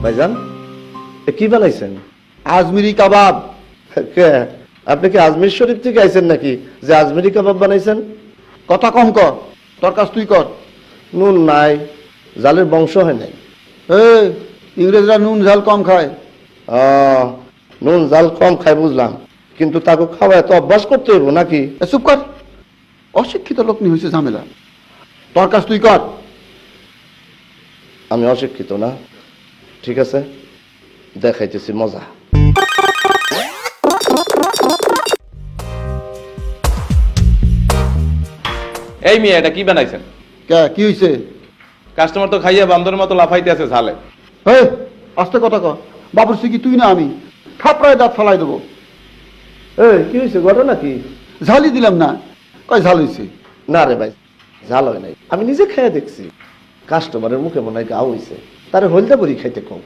ভাইজান কি বানাইছেন? আজমিরি কাবাব। কে আপনি কি আজমির শরীফ থেকে আইছেন নাকি যে আজমিরি কাবাব বানাইছেন? কথা কম কর, তোর কাজ তুই কর। নুন নাই, জালের বংশ হয় নাই। ইংরেজরা নুন ঝাল কম খায়। নুন জাল কম খায় বুঝলাম, কিন্তু তাকে খাওয়া এত অভ্যাস করতে হইব নাকি? চুপ কর, অশিক্ষিত লোক নিয়ে হয়েছে ঝামেলা। তোর কাজ তুই কর। আমি অশিক্ষিত না, ঠিক আছে, দেখাইতেছি মজা। এই মিয়া এটা কি বানাইছেন? কি হয়েছে? কাস্টমার তো খাইয়া বান্দরের মতো লাফাইতে আছে ঝালে। আস্তে কথা কর। বাবুর্চি কি তুই না আমি? থাপড়ায় দাঁত ফালাই দেবো। কি হয়েছে, ঘটনা কি? ঝালই দিলাম না, কয় ঝাল হয়েছে। না রে ভাই, ঝাল হয় নাই, আমি নিজে খেয়ে দেখছি। কাস্টমারের মুখে মনে হয় গাও হয়েছে, তারে হলদা বড়ি খাইতে কম।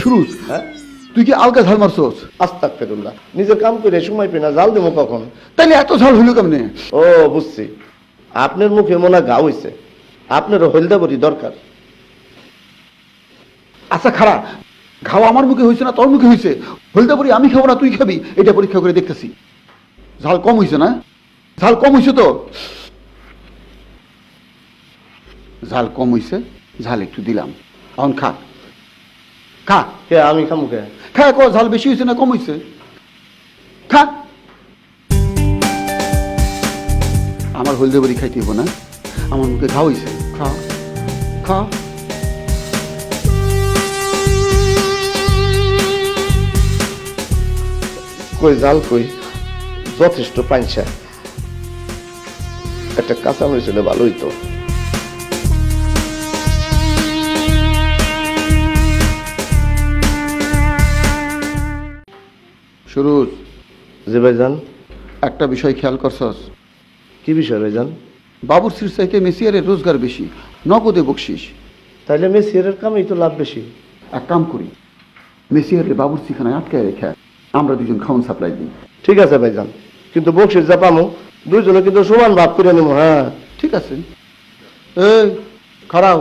সুরুজ, হ্যাঁ, তুই কি আলগা ঝাল মারছস? আস্তাগফিরুল্লাহ, নিজের কাম করে সময় পেয়ে না, জাল দেবো কখন? তাইলে এত ঝাল হইল কেমনে? ও বুঝছি, আপনার মুখে মনে হয় গা হয়েছে, আপনারও হলদা বড়ি দরকার। আচ্ছা খারাপ, খাওয়া আমার মুখে হয়েছে না তোর মুখে হয়েছে? হলদা বড়ি আমি খাবো না তুই খাবি, এটা পরীক্ষা করে দেখতেছি। ঝাল কম হয়েছে না? ঝাল কম হয়েছে তো? ঝাল কম হয়েছে, ঝাল একটু দিলাম, এখন খা খা। কে আমি খামু কে? খা, ঝাল বেশি হয়েছে না কম হয়েছে? খা। আমার হলদে বড়ি খাইতে হইব না, আমার মুখে ঘা হয়েছে। খা খা। কই জাল কই? যথেষ্ট পাইছে, একটা কাঁচামরিচ হলে ভালো হইতো। সুরুজ, জি ভাইজান। একটা বিষয় খেয়াল করছস? কি বিষয় ভাইজান? বাবুর্চির চাইতে মেসিয়ারের রোজগার বেশি, নগদে বকশিস। তাইলে মেসিয়ারের কামেই তো লাভ বেশি। এক কাম করি, মেসিয়ারের বাবুর্চিখানায় আটকায় রেখে আমরা দুজন খাওয়ান সাপ্লাই দিই। ঠিক আছে ভাইজান, কিন্তু বকশিস যা পামো দুইজনে কিন্তু সমান ভাগ করে নেবো। হ্যাঁ ঠিক আছে। খারাও,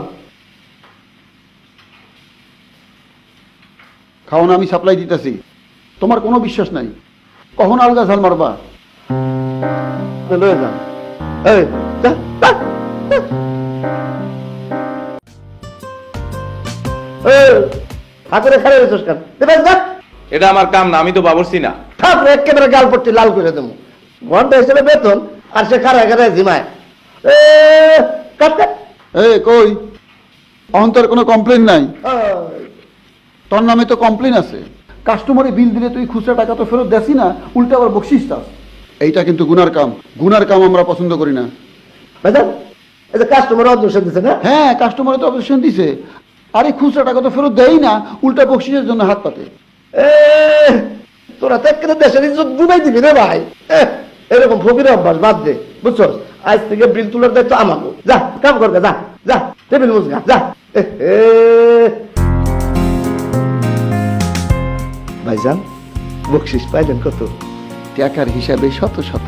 খাওয়ান আমি সাপ্লাই দিতেছি। তোমার কোনো বিশ্বাস নাই, কখন আলগা ঝাল মারবা? লয়ে যান। এই যা, যা, যা। হাতে খাড়ে রেছিস কেন? এটা আমার কাম না, আমি তো বাবুর্চি না। তারপরে একেবারে গাল পট্টি লাল করে দেবো। ঘন্টা হিসেবে বেতন, আর সে খাড়া খাড়ায় ঝিমায়। কই অহন্তর কোনো কমপ্লেন নাই? তোর নামে তো কমপ্লেন আছে। কাস্টমারে বিল দিলে তুই খুচরা টাকা তো ফেরত দেসি না, উল্টা আবার বকশিস চাস। এইটা কিন্তু গুনার কাম। গুনার কাম আমরা পছন্দ করি না। কাস্টমার অবজেকশন দিছে না? হ্যাঁ, কাস্টমারে তো অবজেকশন দিছে। আরে খুচরা টাকা তো ফেরত দেই না, উল্টা বকশিসের জন্য হাত পাতে। তোরা তো একটা দেশের ইজ্জত ডুবাই দিবি রে ভাই। এরকম ফকির অভ্যাস বাদ দে, বুঝছো? আজ থেকে বিল তোলার দায়িত্ব আমাকে। যা কাম কর, যা যা, টেবিল মুছগা যা। ভাইজান, বকশিস পাইলেন কত? টাকার হিসাবে শত শত।